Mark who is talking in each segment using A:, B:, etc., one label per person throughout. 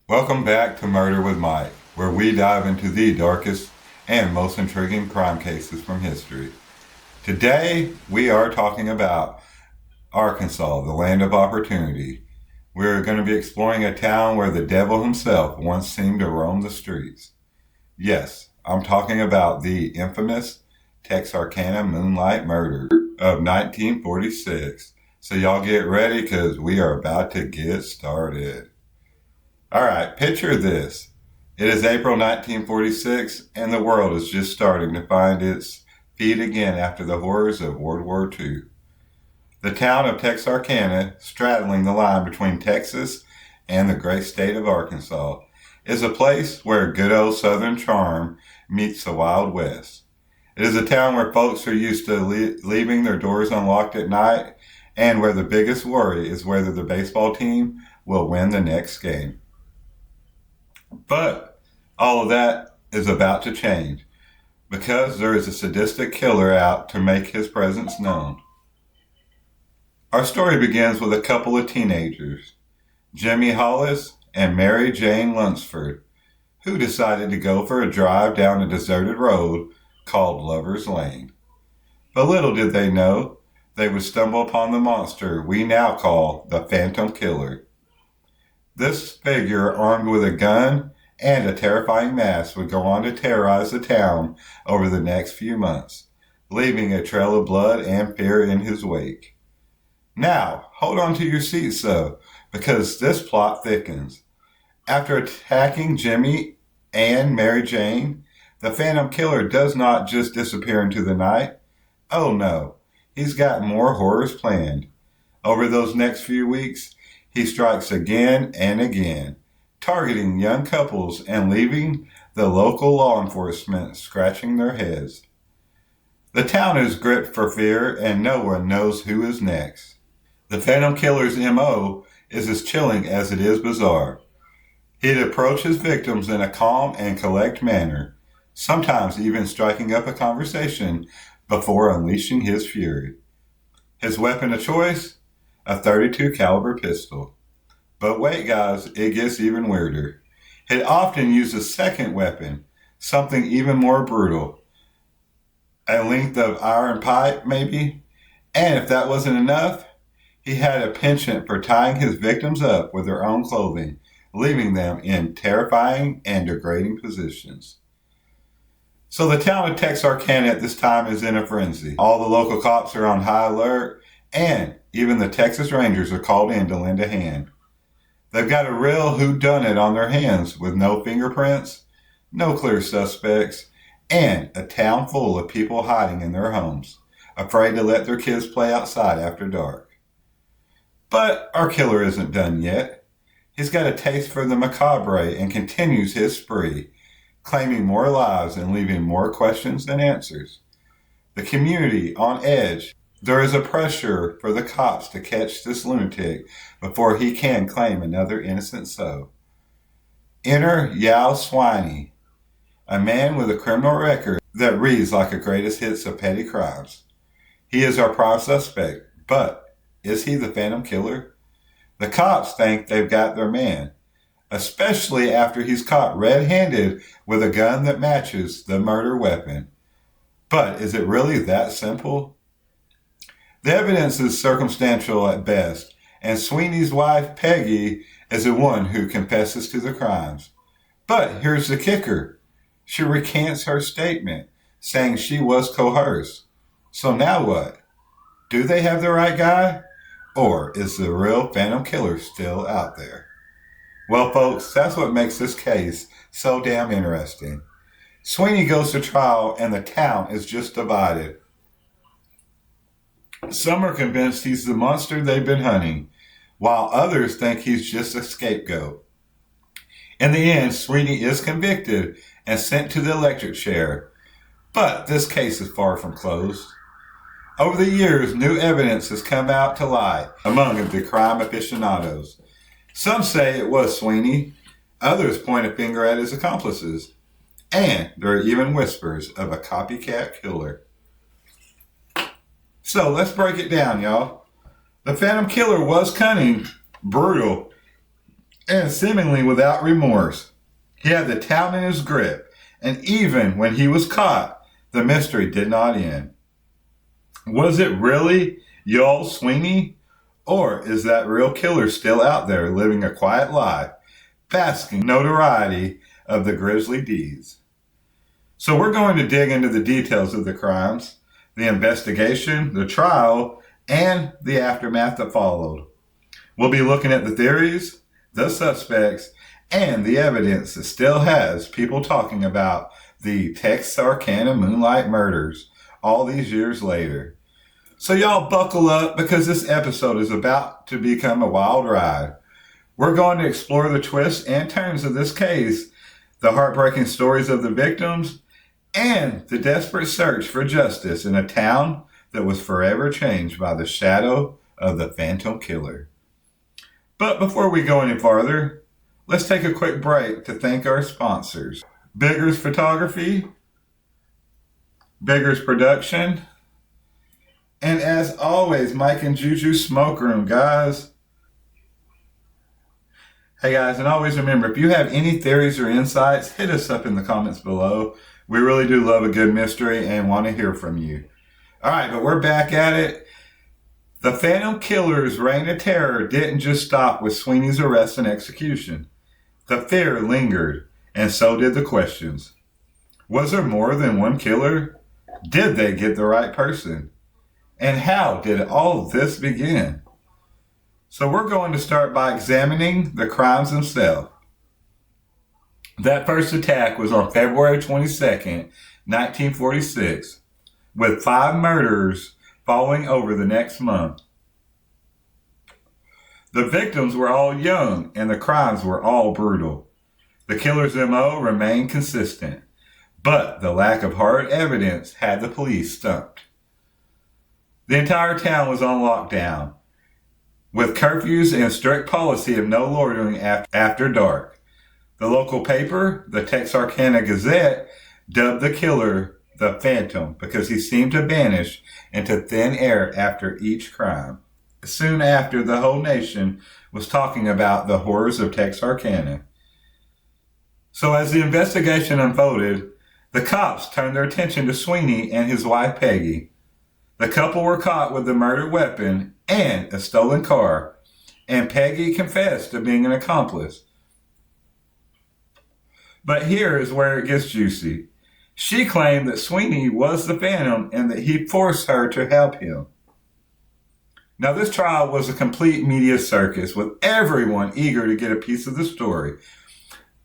A: Welcome back to Murder with Mike, where we dive into the darkest and most intriguing crime cases from history. Today, we are talking about Arkansas, the land of opportunity. We're going to be exploring a town where the devil himself once seemed to roam the streets. Yes, I'm talking about the infamous Texarkana Moonlight Murder of 1946. So y'all get ready because we are about to get started. All right, picture this. It is April 1946, and the world is just starting to find its feet again after the horrors of World War II. The town of Texarkana, straddling the line between Texas and the great state of Arkansas, is a place where good old Southern charm meets the Wild West. It is a town where folks are used to leaving their doors unlocked at night, and where the biggest worry is whether the baseball team will win the next game. But all of that is about to change because there is a sadistic killer out to make his presence known. Our story begins with a couple of teenagers, Jimmy Hollis and Mary Jane Lunsford, who decided to go for a drive down a deserted road called Lover's Lane. But little did they know they would stumble upon the monster we now call the Phantom Killer. This figure, armed with a gun and a terrifying mask, would go on to terrorize the town over the next few months, leaving a trail of blood and fear in his wake. Now, hold on to your seats though, because this plot thickens. After attacking Jimmy and Mary Jane, the Phantom Killer does not just disappear into the night. Oh no, he's got more horrors planned. Over those next few weeks, he strikes again and again, targeting young couples and leaving the local law enforcement scratching their heads. The town is gripped for fear and no one knows who is next. The Phantom Killer's MO is as chilling as it is bizarre. He'd approach his victims in a calm and collect manner, sometimes even striking up a conversation before unleashing his fury. His weapon of choice? A .32 caliber pistol. But wait guys, it gets even weirder. He'd often use a second weapon, something even more brutal. A length of iron pipe, maybe? And if that wasn't enough, he had a penchant for tying his victims up with their own clothing, leaving them in terrifying and degrading positions. So the town of Texarkana at this time is in a frenzy. All the local cops are on high alert, and even the Texas Rangers are called in to lend a hand. They've got a real whodunit on their hands with no fingerprints, no clear suspects, and a town full of people hiding in their homes, afraid to let their kids play outside after dark. But our killer isn't done yet. He's got a taste for the macabre and continues his spree, claiming more lives and leaving more questions than answers. The community on edge. There is a pressure for the cops to catch this lunatic before he can claim another innocent soul. Enter Yao Swiney, a man with a criminal record that reads like a greatest hits of petty crimes. He is our prime suspect, but is he the Phantom Killer? The cops think they've got their man, especially after he's caught red-handed with a gun that matches the murder weapon. But is it really that simple? The evidence is circumstantial at best, and Sweeney's wife, Peggy, is the one who confesses to the crimes. But here's the kicker. She recants her statement, saying she was coerced. So now what? Do they have the right guy? Or is the real Phantom Killer still out there? Well, folks, that's what makes this case so damn interesting. Sweeney goes to trial, and the town is just divided. Some are convinced he's the monster they've been hunting, while others think he's just a scapegoat. In the end, Sweeney is convicted and sent to the electric chair, but this case is far from closed. Over the years, new evidence has come out to light among the crime aficionados. Some say it was Sweeney, others point a finger at his accomplices, and there are even whispers of a copycat killer. So let's break it down, y'all. The Phantom Killer was cunning, brutal, and seemingly without remorse. He had the town in his grip, and even when he was caught, the mystery did not end. Was it really Yoel Sweeney? Or is that real killer still out there living a quiet life, basking notoriety of the grisly deeds? So we're going to dig into the details of the crimes, the investigation, the trial, and the aftermath that followed. We'll be looking at the theories, the suspects, and the evidence that still has people talking about the Texarkana moonlight murders all these years later. So y'all buckle up because this episode is about to become a wild ride. We're going to explore the twists and turns of this case, the heartbreaking stories of the victims, and the desperate search for justice in a town that was forever changed by the shadow of the Phantom Killer. But before we go any farther, let's take a quick break to thank our sponsors. Biggers Photography, Biggers Production, and as always, Mike and Juju Smoke Room, guys. Hey guys, and always remember, if you have any theories or insights, hit us up in the comments below. We really do love a good mystery and want to hear from you. All right, but we're back at it. The Phantom Killer's reign of terror didn't just stop with Sweeney's arrest and execution. The fear lingered, and so did the questions. Was there more than one killer? Did they get the right person? And how did all of this begin? So we're going to start by examining the crimes themselves. That first attack was on February 22nd, 1946, with 5 murders following over the next month. The victims were all young and the crimes were all brutal. The killer's MO remained consistent, but the lack of hard evidence had the police stumped. The entire town was on lockdown, with curfews and strict policy of no loitering after dark. The local paper, the Texarkana Gazette, dubbed the killer the Phantom because he seemed to vanish into thin air after each crime. Soon after, the whole nation was talking about the horrors of Texarkana. So as the investigation unfolded, the cops turned their attention to Sweeney and his wife Peggy. The couple were caught with the murder weapon and a stolen car, and Peggy confessed to being an accomplice. But here is where it gets juicy. She claimed that Sweeney was the Phantom and that he forced her to help him. Now, this trial was a complete media circus with everyone eager to get a piece of the story.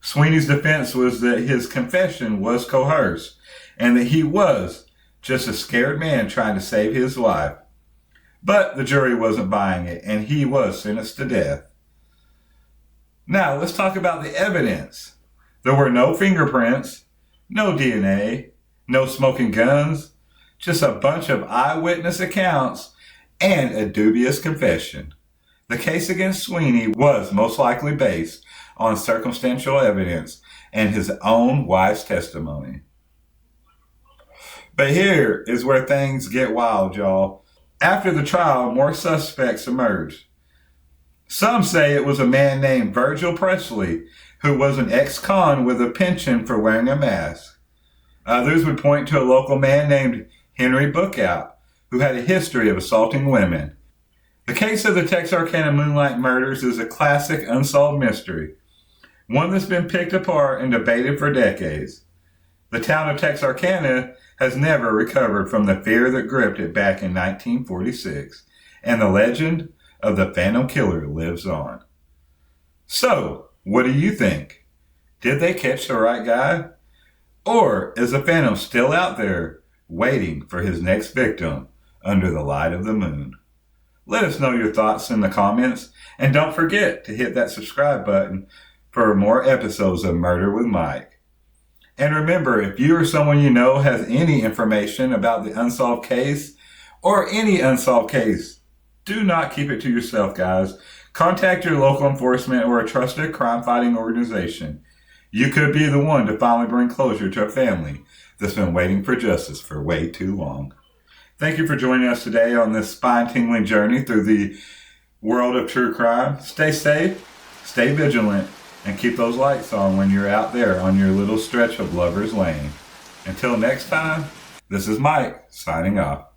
A: Sweeney's defense was that his confession was coerced and that he was just a scared man trying to save his life. But the jury wasn't buying it, and he was sentenced to death. Now, let's talk about the evidence. There were no fingerprints, no DNA, no smoking guns, just a bunch of eyewitness accounts and a dubious confession. The case against Sweeney was most likely based on circumstantial evidence and his own wife's testimony. But here is where things get wild, y'all. After the trial, more suspects emerged. Some say it was a man named Virgil Presley, who was an ex-con with a penchant for wearing a mask. Others would point to a local man named Henry Bookout, who had a history of assaulting women. The case of the Texarkana Moonlight Murders is a classic unsolved mystery, one that's been picked apart and debated for decades. The town of Texarkana has never recovered from the fear that gripped it back in 1946, and the legend of the Phantom Killer lives on. So, what do you think? Did they catch the right guy? Or is the Phantom still out there waiting for his next victim under the light of the moon? Let us know your thoughts in the comments, and don't forget to hit that subscribe button for more episodes of Murder with Mike. And remember, if you or someone you know has any information about the unsolved case or any unsolved case, do not keep it to yourself, guys. Contact your local enforcement or a trusted crime-fighting organization. You could be the one to finally bring closure to a family that's been waiting for justice for way too long. Thank you for joining us today on this spine-tingling journey through the world of true crime. Stay safe, Stay vigilant and keep those lights on when you're out there on your little stretch of Lover's Lane. Until next time, this is Mike signing off.